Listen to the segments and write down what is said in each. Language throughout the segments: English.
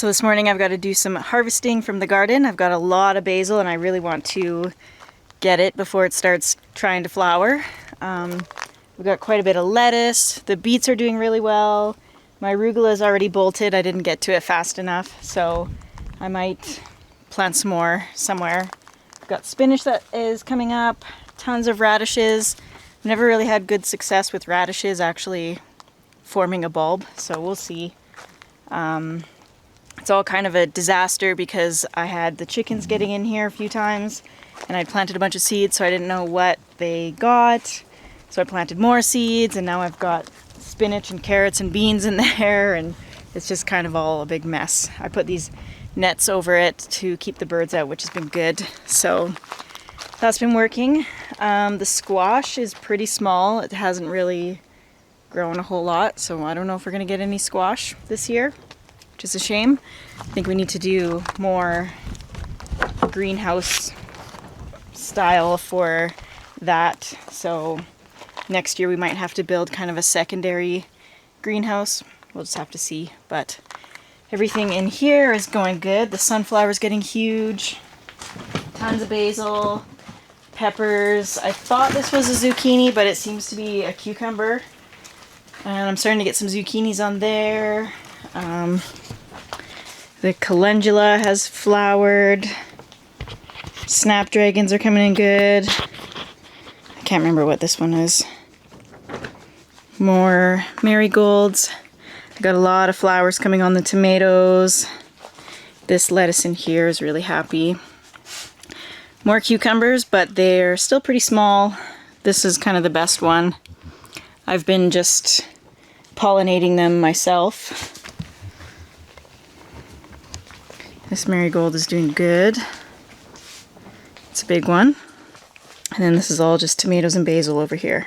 So this morning I've got to do some harvesting from the garden. I've got a lot of basil and I really want to get it before it starts trying to flower. We've got quite a bit of lettuce. The beets are doing really well. My arugula is already bolted. I didn't get to it fast enough, so I might plant some more somewhere. I've got spinach that is coming up, tons of radishes. I've never really had good success with radishes actually forming a bulb, so we'll see. It's all kind of a disaster because I had the chickens getting in here a few times and I'd planted a bunch of seeds, so I didn't know what they got. So I planted more seeds and now I've got spinach and carrots and beans in there and it's just kind of all a big mess. I put these nets over it to keep the birds out, which has been good. So that's been working. The squash is pretty small. It hasn't really grown a whole lot, so I don't know if we're gonna get any squash this year, which is a shame. I think we need to do more greenhouse style for that. So next year we might have to build kind of a secondary greenhouse. We'll just have to see, but everything in here is going good. The sunflower's getting huge. Tons of basil, peppers. I thought this was a zucchini, but it seems to be a cucumber. And I'm starting to get some zucchinis on there. The calendula has flowered. Snapdragons are coming in good. I can't remember what this one is. More marigolds. I got a lot of flowers coming on the tomatoes. This lettuce in here is really happy. More cucumbers, but they're still pretty small. This is kind of the best one. I've been just pollinating them myself. This marigold is doing good. It's a big one. And then this is all just tomatoes and basil over here.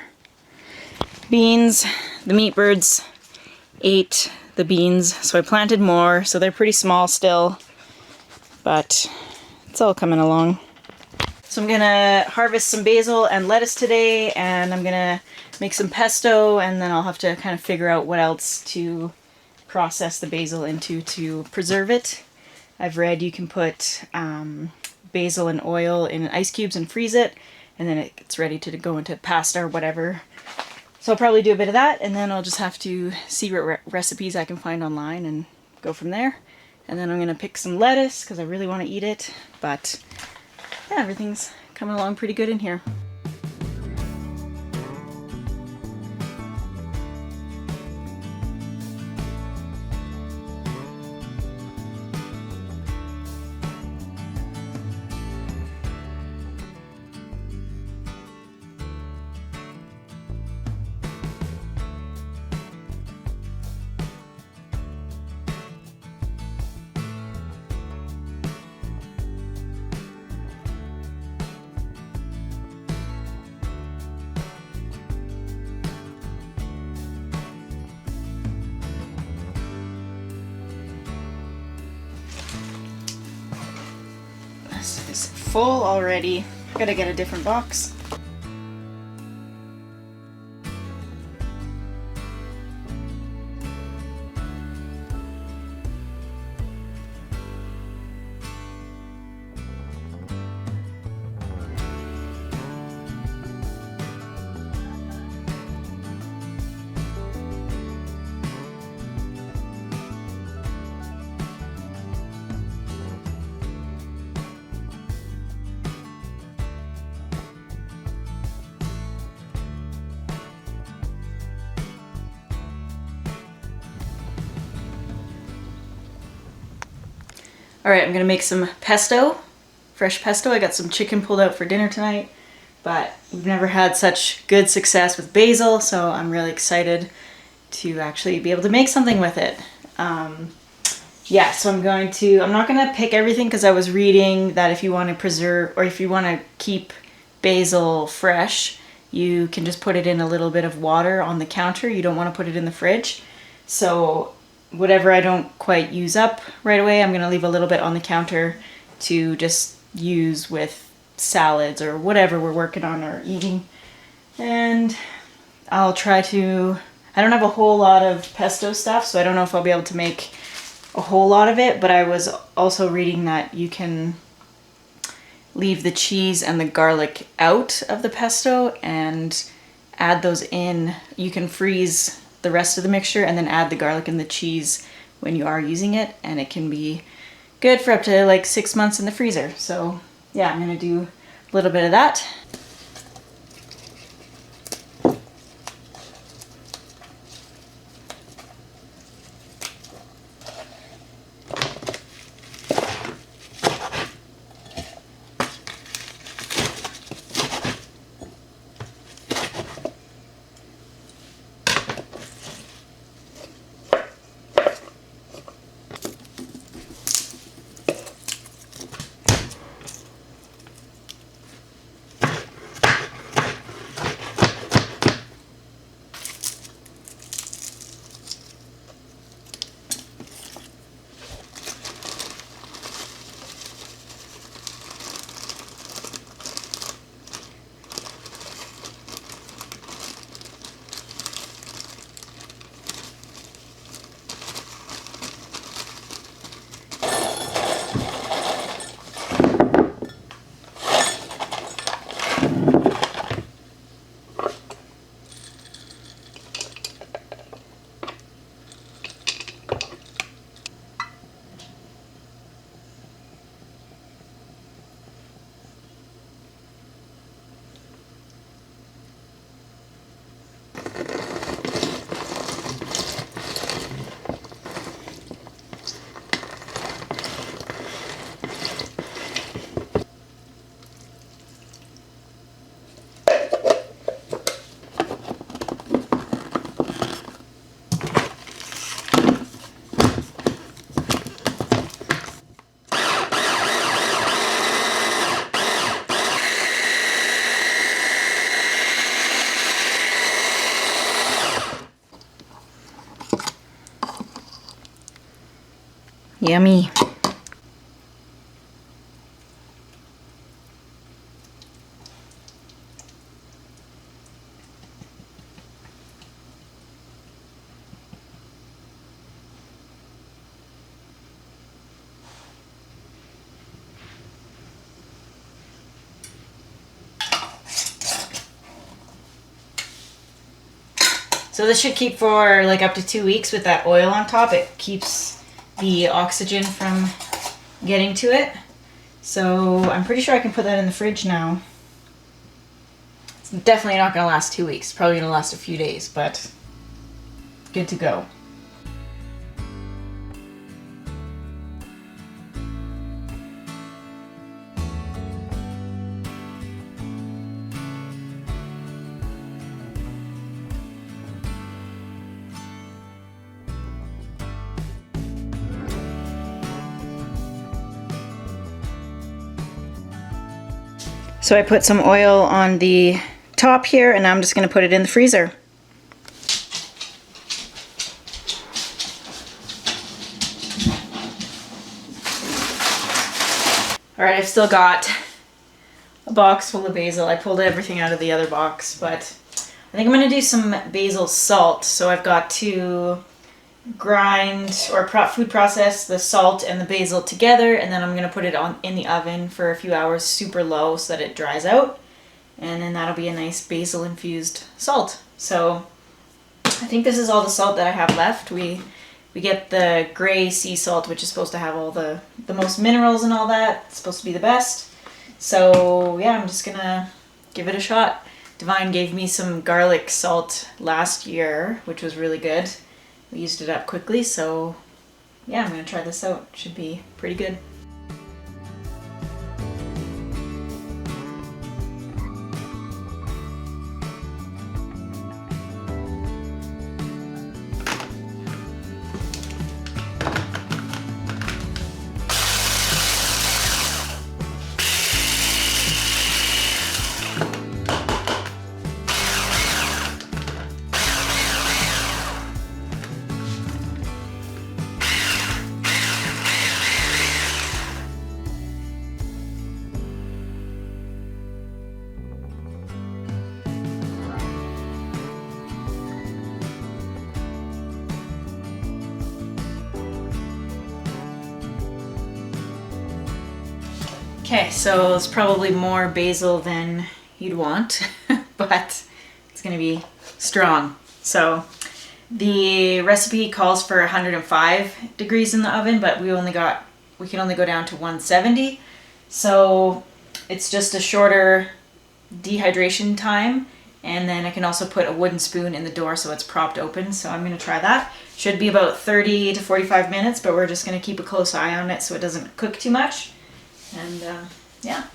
Beans, the meat birds ate the beans, so I planted more, so they're pretty small still, but it's all coming along. So I'm gonna harvest some basil and lettuce today, and I'm gonna make some pesto, and then I'll have to kind of figure out what else to process the basil into to preserve it. I've read you can put basil and oil in ice cubes and freeze it, and then it gets ready to go into pasta or whatever. So I'll probably do a bit of that, and then I'll just have to see what recipes I can find online and go from there. And then I'm gonna pick some lettuce because I really want to eat it, but yeah, everything's coming along pretty good in here. This is full already. I gotta get a different box. Alright, I'm gonna make some pesto, fresh pesto. I got some chicken pulled out for dinner tonight, but we've never had such good success with basil, so I'm really excited to actually be able to make something with it. Yeah, so I'm not gonna pick everything because I was reading that if you want to preserve, or if you want to keep basil fresh, you can just put it in a little bit of water on the counter. You don't want to put it in the fridge. So whatever I don't quite use up right away, I'm gonna leave a little bit on the counter to just use with salads or whatever we're working on or eating. And I'll try to, I don't have a whole lot of pesto stuff, so I don't know if I'll be able to make a whole lot of it, but I was also reading that you can leave the cheese and the garlic out of the pesto and add those in. You can freeze the rest of the mixture and then add the garlic and the cheese when you are using it, and it can be good for up to like 6 months in the freezer. So yeah, I'm gonna do a little bit of that. Yummy. So this should keep for like up to 2 weeks with that oil on top. It keeps the oxygen from getting to it. So I'm pretty sure I can put that in the fridge now. It's definitely not gonna last 2 weeks. Probably gonna last a few days, but good to go. So I put some oil on the top here, and now I'm just going to put it in the freezer. Alright, I've still got a box full of basil. I pulled everything out of the other box, but I think I'm going to do some basil salt. So I've got to grind or food process the salt and the basil together, and then I'm going to put it on in the oven for a few hours super low so that it dries out, and then that'll be a nice basil infused salt. So I think this is all the salt that I have left. We get the gray sea salt, which is supposed to have all the most minerals and all that. It's supposed to be the best. So yeah, I'm just gonna give it a shot. Divine gave me some garlic salt last year, which was really good. We used it up quickly, so yeah, I'm gonna try this out. Should be pretty good. Okay, so it's probably more basil than you'd want, but it's gonna be strong. So the recipe calls for 105 degrees in the oven, but we can only go down to 170. So it's just a shorter dehydration time, and then I can also put a wooden spoon in the door so it's propped open. So I'm gonna try that. Should be about 30 to 45 minutes, but we're just gonna keep a close eye on it so it doesn't cook too much. And yeah.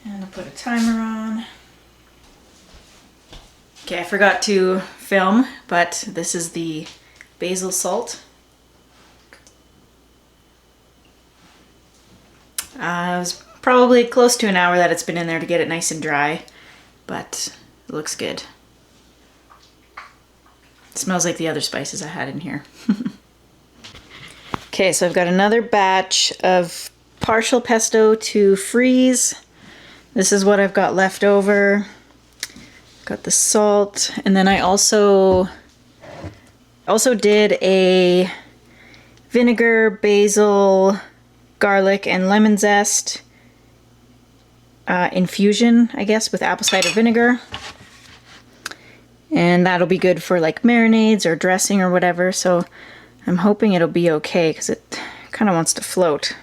And I'll put a timer on. Okay, I forgot to film, but this is the basil salt. It was probably close to an hour that it's been in there to get it nice and dry, but it looks good. It smells like the other spices I had in here. Okay, so I've got another batch of partial pesto to freeze. This is what I've got left over. Got the salt, and then I also did a vinegar, basil, garlic, and lemon zest infusion, I guess, with apple cider vinegar. And that'll be good for like marinades or dressing or whatever, so I'm hoping it'll be okay because it kind of wants to float.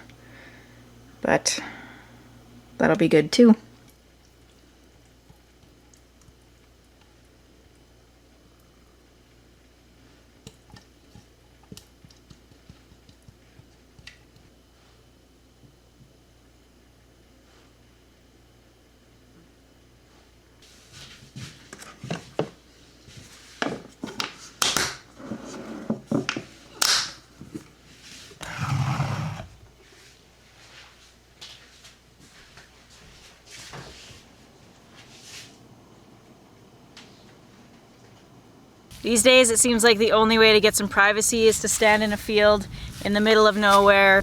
But that'll be good too. These days it seems like the only way to get some privacy is to stand in a field in the middle of nowhere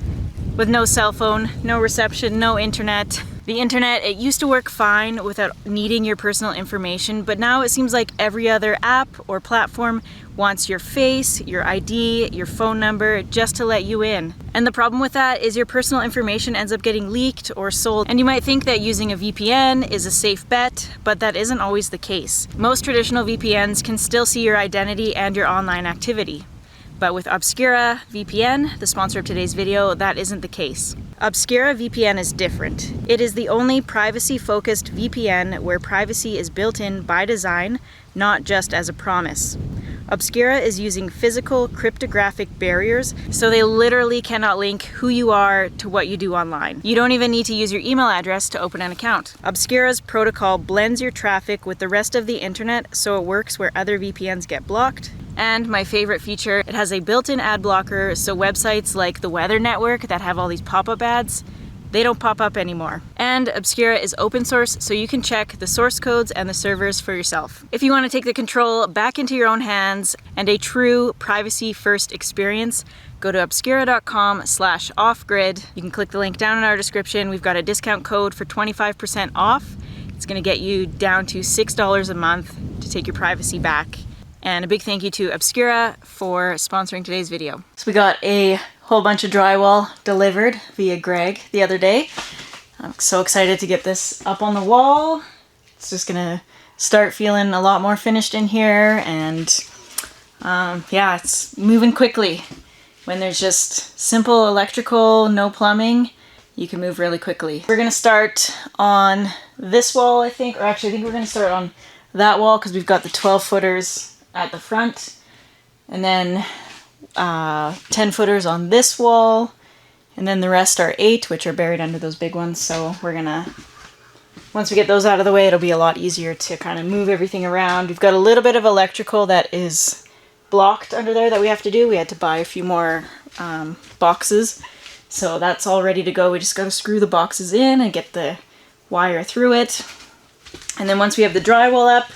with no cell phone, no reception, no internet. The internet, it used to work fine without needing your personal information, but now it seems like every other app or platform wants your face, your ID, your phone number, just to let you in. And the problem with that is your personal information ends up getting leaked or sold. And you might think that using a VPN is a safe bet, but that isn't always the case. Most traditional VPNs can still see your identity and your online activity. But with Obscura VPN, the sponsor of today's video, that isn't the case. Obscura VPN is different. It is the only privacy-focused VPN where privacy is built in by design, not just as a promise. Obscura is using physical cryptographic barriers, so they literally cannot link who you are to what you do online. You don't even need to use your email address to open an account. Obscura's protocol blends your traffic with the rest of the internet, so it works where other VPNs get blocked. And my favorite feature, it has a built-in ad blocker, so websites like the Weather Network that have all these pop-up ads, they don't pop up anymore. And Obscura is open source, so you can check the source codes and the servers for yourself. If you want to take the control back into your own hands and a true privacy-first experience, go to obscura.com/offgrid. You can click the link down in our description. We've got a discount code for 25% off. It's going to get you down to $6 a month to take your privacy back. And a big thank you to Obscura for sponsoring today's video. So we got a whole bunch of drywall delivered via Greg the other day. I'm so excited to get this up on the wall. It's just gonna start feeling a lot more finished in here, and yeah, it's moving quickly. When there's just simple electrical, no plumbing, you can move really quickly. We're gonna start on this wall, I think, or actually I think we're gonna start on that wall because we've got the 12 footers at the front, and then 10 footers on this wall, and then the rest are 8, which are buried under those big ones. So we're gonna, once we get those out of the way, it'll be a lot easier to kind of move everything around. We've got a little bit of electrical that is blocked under there that we have to do. We had to buy a few more boxes, so that's all ready to go. We just got to screw the boxes in and get the wire through it, and then once we have the drywall up,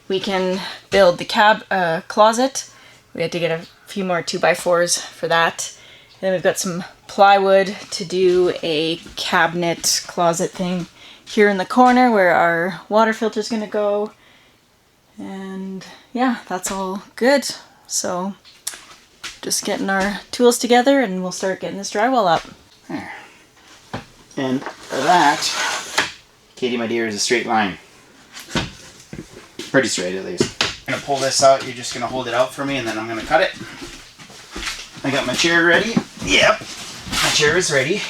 we can build the closet. We had to get a few more 2x4s for that. And then we've got some plywood to do a cabinet closet thing here in the corner where our water filter is going to go. And yeah, that's all good. So just getting our tools together and we'll start getting this drywall up. There. And that, Katie, my dear, is a straight line. Pretty straight, at least. I'm gonna pull this out. You're just gonna hold it out for me, and then I'm gonna cut it. I got my chair ready. Yep, my chair is ready.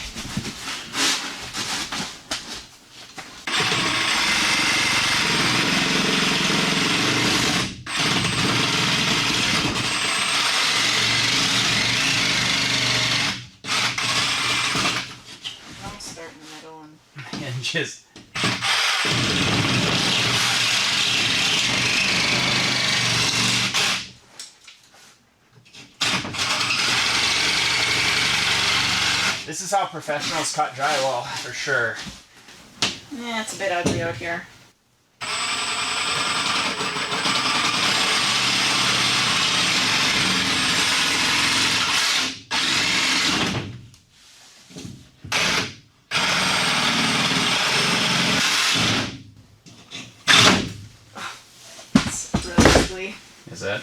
I'll start in the middle and And just. This is how professionals cut drywall, for sure. yeah, it's a bit ugly out here. It's really ugly. Is it?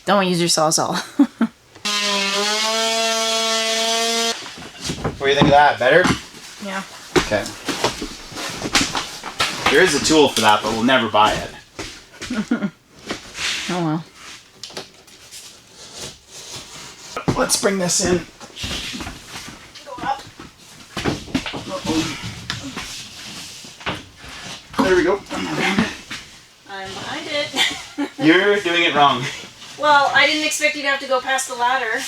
Don't use your Sawzall. What do you think of that? Better? Yeah. Okay. There is a tool for that, but we'll never buy it. Oh well. Let's bring this in. Go up. There we go. I'm behind it. You're doing it wrong. Well, I didn't expect you to have to go past the ladder.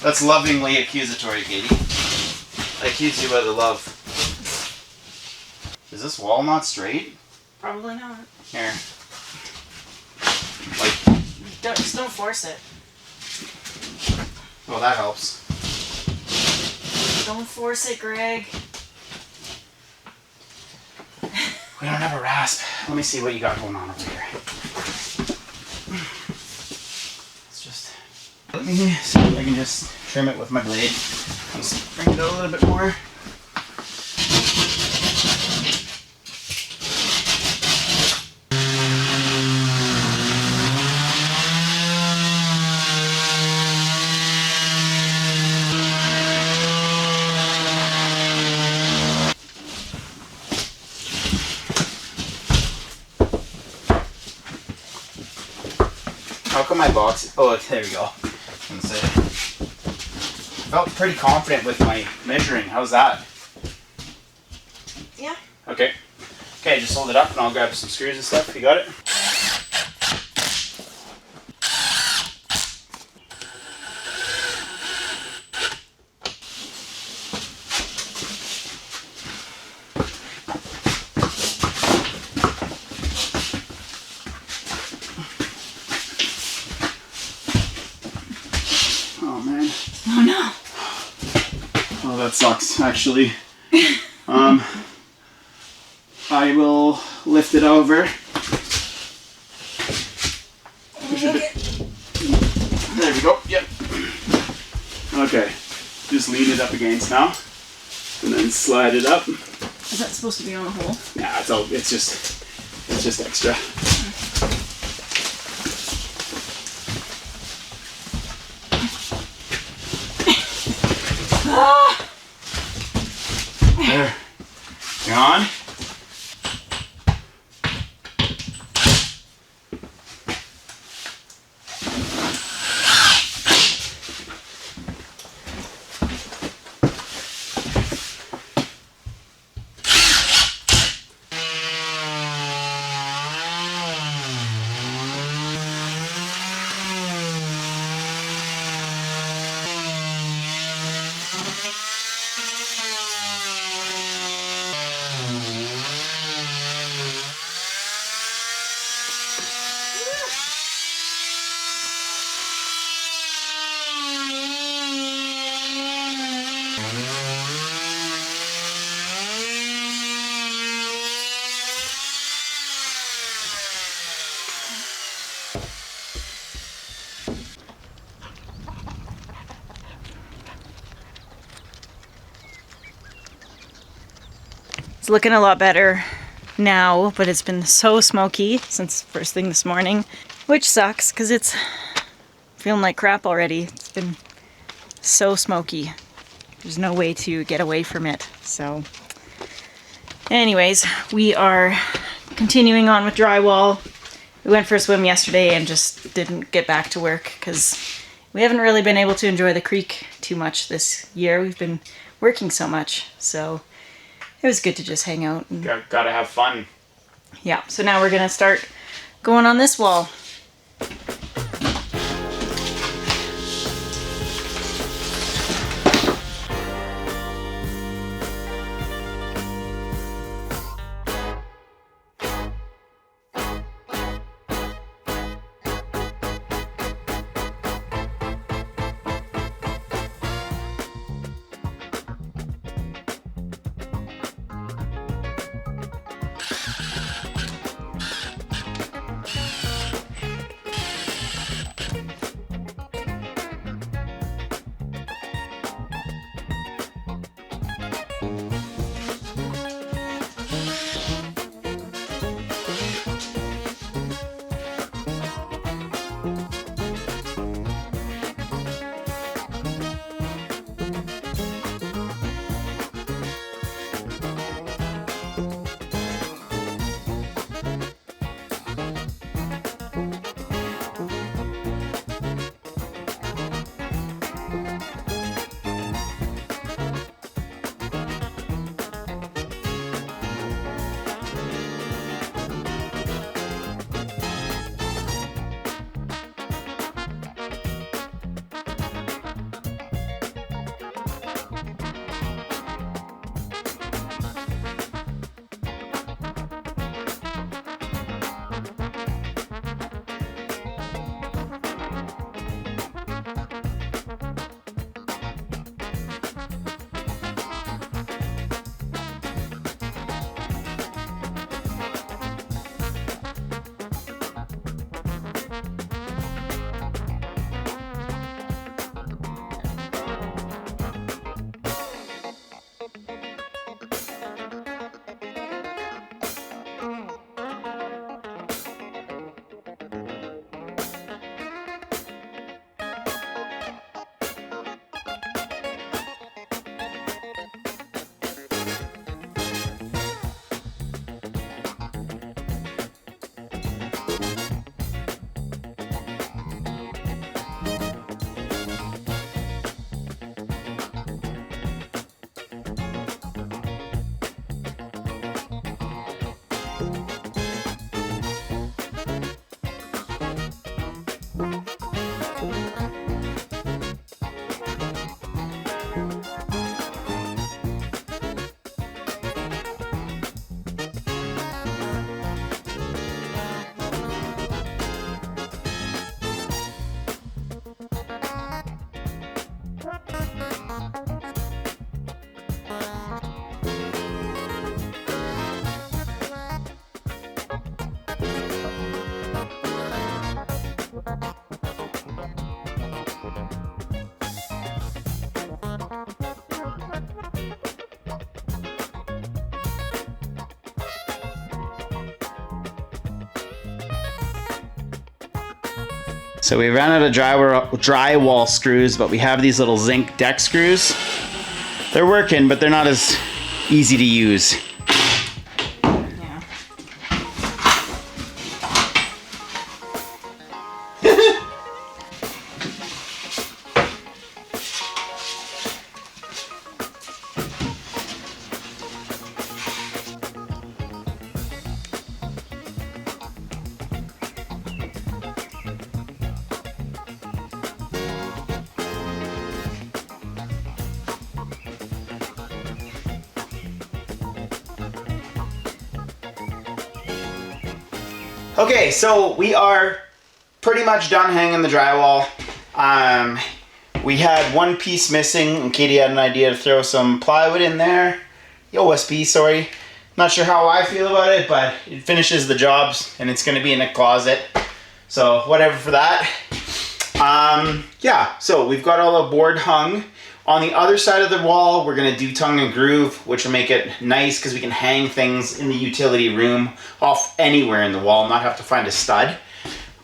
That's lovingly accusatory, Katie. I accuse you by the love. Is this wall not straight? Probably not. Here. Like, Just don't force it. well, that helps. Don't force it, Greg. We don't have a rasp. Let me see what you got going on over here. It's just... Let me see if I can just trim it with my blade. Just bring it out a little bit more. How come my box... Oh, there we go. I felt pretty confident with my measuring. How's that? Yeah. Okay. Okay, just hold it up and I'll grab some screws and stuff. You got it? Oh man. Oh no. Oh, that sucks, actually. I will lift it over. There we go. Yep. Okay. Just lean it up against now, and then slide it up. Is that supposed to be on a hole? Nah, it's just extra. Ah! There. You on? It's looking a lot better now, but it's been so smoky since first thing this morning, which sucks because it's feeling like crap already. It's been so smoky. There's no way to get away from it. So anyways, we are continuing on with drywall. We went for a swim yesterday and just didn't get back to work because we haven't really been able to enjoy the creek too much this year. We've been working so much, so it was good to just hang out. And Gotta have fun. yeah, so now we're gonna start going on this wall. So we ran out of drywall screws, but we have these little zinc deck screws. They're working, but they're not as easy to use. Yeah. Okay, so we are pretty much done hanging the drywall. We had one piece missing, and Katie had an idea to throw some plywood in there. OSB, sorry. Not sure how I feel about it, but it finishes the jobs, and it's going to be in a closet. So whatever for that. Yeah, so we've got all the board hung. On the other side of the wall, we're gonna do tongue and groove, which will make it nice because we can hang things in the utility room off anywhere in the wall, not have to find a stud.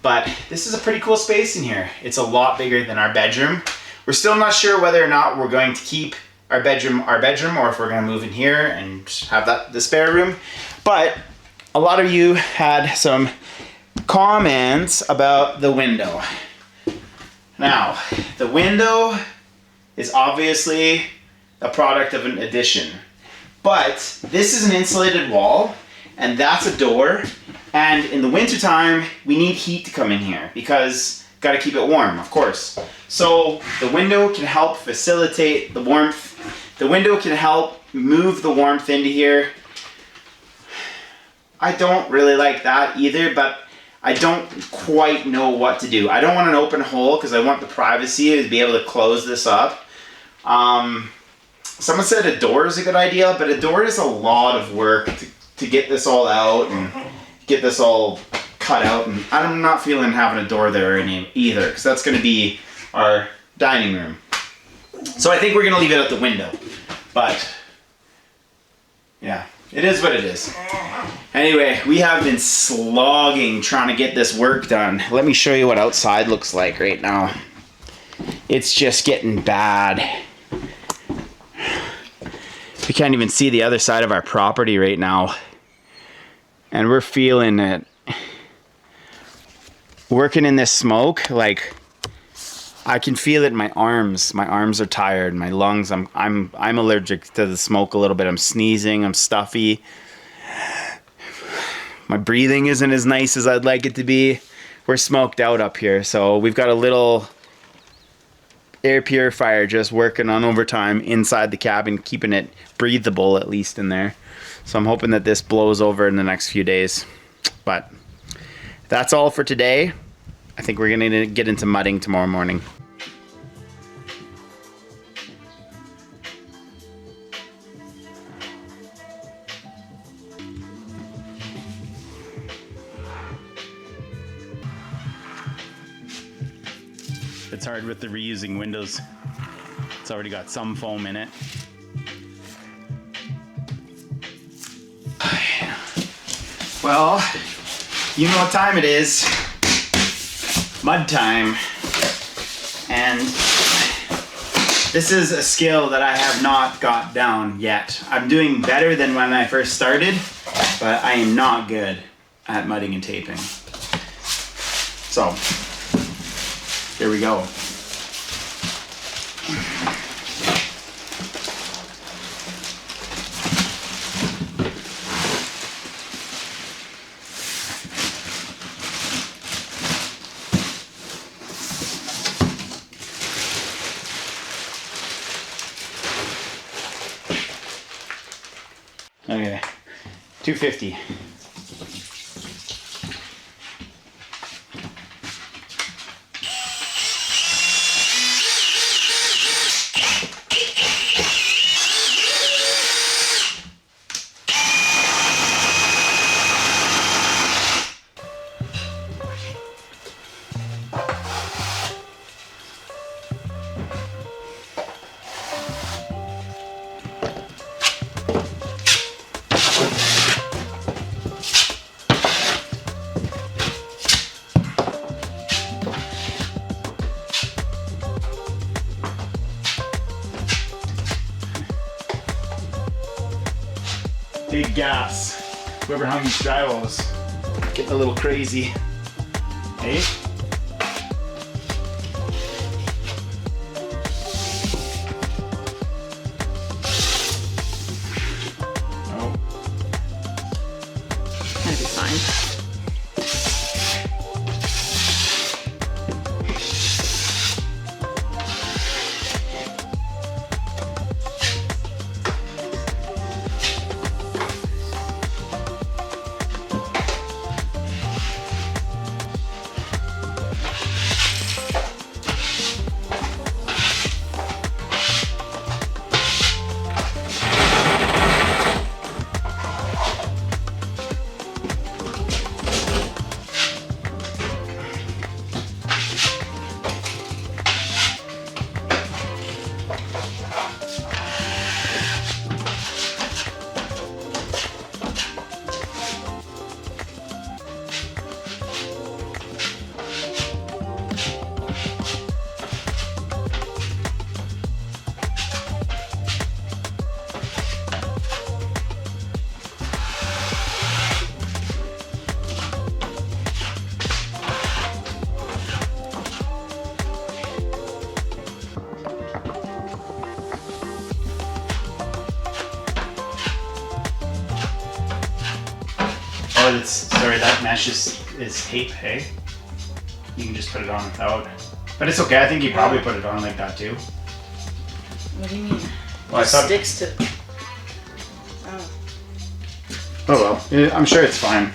But this is a pretty cool space in here. It's a lot bigger than our bedroom. We're still not sure whether or not we're going to keep our bedroom, or if we're gonna move in here and have that the spare room. But a lot of you had some comments about the window. Now, the window is obviously a product of an addition. But this is an insulated wall, and that's a door. And in the wintertime, we need heat to come in here because gotta keep it warm, of course. So the window can help facilitate the warmth. The window can help move the warmth into here. I don't really like that either, but I don't quite know what to do. I don't want an open hole because I want the privacy to be able to close this up. Someone said a door is a good idea, but a door is a lot of work to get this all out and get this all cut out. And I'm not feeling having a door there either, because that's going to be our dining room. So I think we're going to leave it at the window. But yeah, it is what it is. Anyway, we have been slogging trying to get this work done. Let me show you what outside looks like right now. It's just getting bad. We can't even see the other side of our property right now. And we're feeling it. Working in this smoke, like, I can feel it in my arms. My arms are tired. My lungs, I'm allergic to the smoke a little bit. I'm sneezing, I'm stuffy. My breathing isn't as nice as I'd like it to be. We're smoked out up here, so we've got a little air purifier just working on overtime inside the cabin, keeping it breathable at least in there. So I'm hoping that this blows over in the next few days. But that's all for today. I think we're gonna get into mudding tomorrow morning. It's hard with the reusing windows. It's already got some foam in it. Well, you know what time it is. Mud time. And this is a skill that I have not got down yet. I'm doing better than when I first started, but I am not good at mudding and taping. So, here we go. Okay, 250. Big gaps. Whoever hung these drywall was getting a little crazy. Hey? No. That'd be fine. that mesh is tape, hey? You can just put it on without. But it's okay, I think you probably put it on like that too. What do you mean? Well, It sticks to... Oh well, I'm sure it's fine.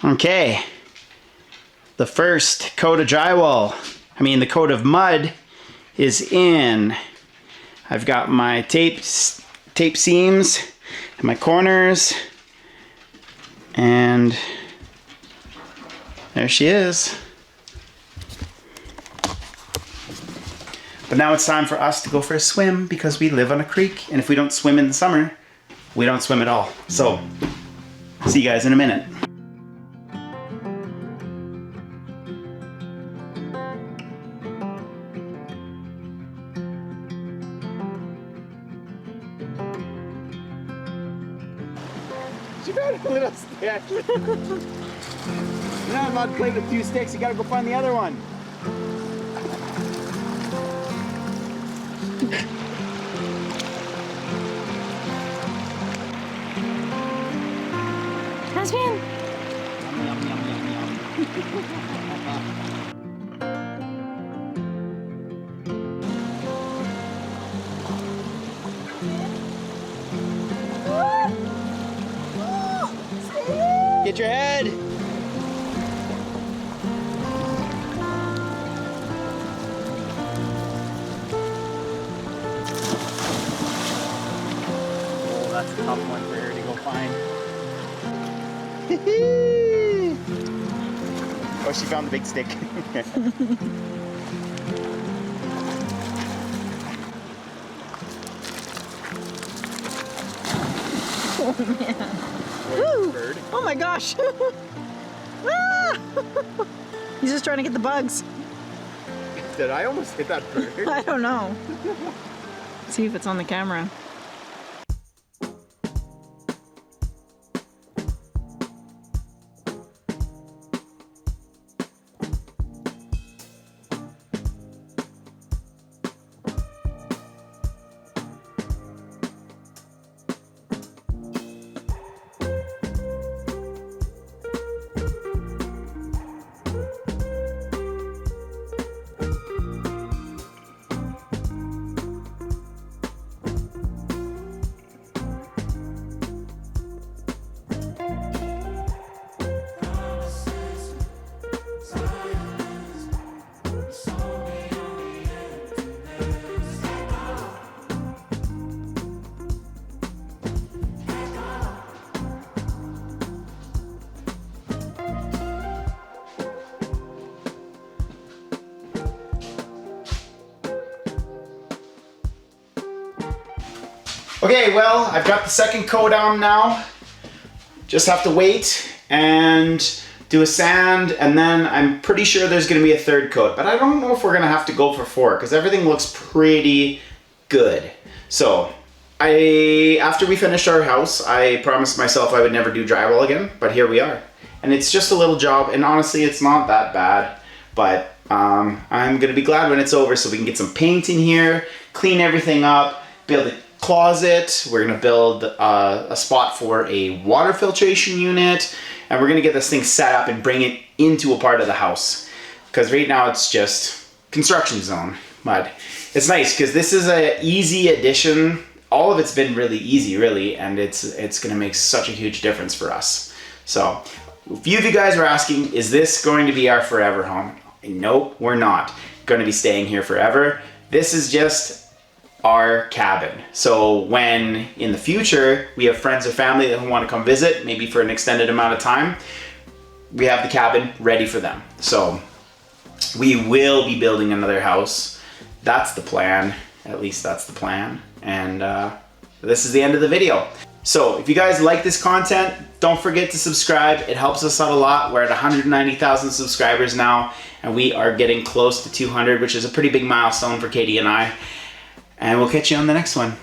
Okay, the first coat of drywall, the coat of mud is in. I've got my tape seams and my corners, and there she is. But now it's time for us to go for a swim because we live on a creek, and if we don't swim in the summer, we don't swim at all. So, see you guys in a minute. You got a little stick. You're not allowed to play with 2 sticks. You gotta go find the other one. Husband! Get your head. Oh, that's a tough one for her to go find. Oh, she found the big stick. Oh, man. Bird. Oh my gosh! Ah! He's just trying to get the bugs. Did I almost hit that bird? I don't know. See if it's on the camera. Okay, well, I've got the second coat on now. Just have to wait and do a sand, and then I'm pretty sure there's gonna be a third coat, but I don't know if we're gonna have to go for 4 because everything looks pretty good. So, after we finished our house, I promised myself I would never do drywall again, but here we are. And it's just a little job, and honestly, it's not that bad, but I'm gonna be glad when it's over so we can get some paint in here, clean everything up, build a closet. We're gonna build a spot for a water filtration unit, and we're gonna get this thing set up and bring it into a part of the house. Because right now it's just construction zone, but it's nice because this is an easy addition. All of it's been really easy, really, and it's gonna make such a huge difference for us. So, a few of you guys were asking, is this going to be our forever home? Nope, we're not going to be staying here forever. This is just our cabin. So when in the future we have friends or family that want to come visit, maybe for an extended amount of time, we have the cabin ready for them. So we will be building another house. That's the plan. At least that's the plan. And this is the end of the video. So if you guys like this content, don't forget to subscribe. It helps us out a lot. We're at 190,000 subscribers now, and we are getting close to 200, which is a pretty big milestone for Katie and I. And we'll catch you on the next one.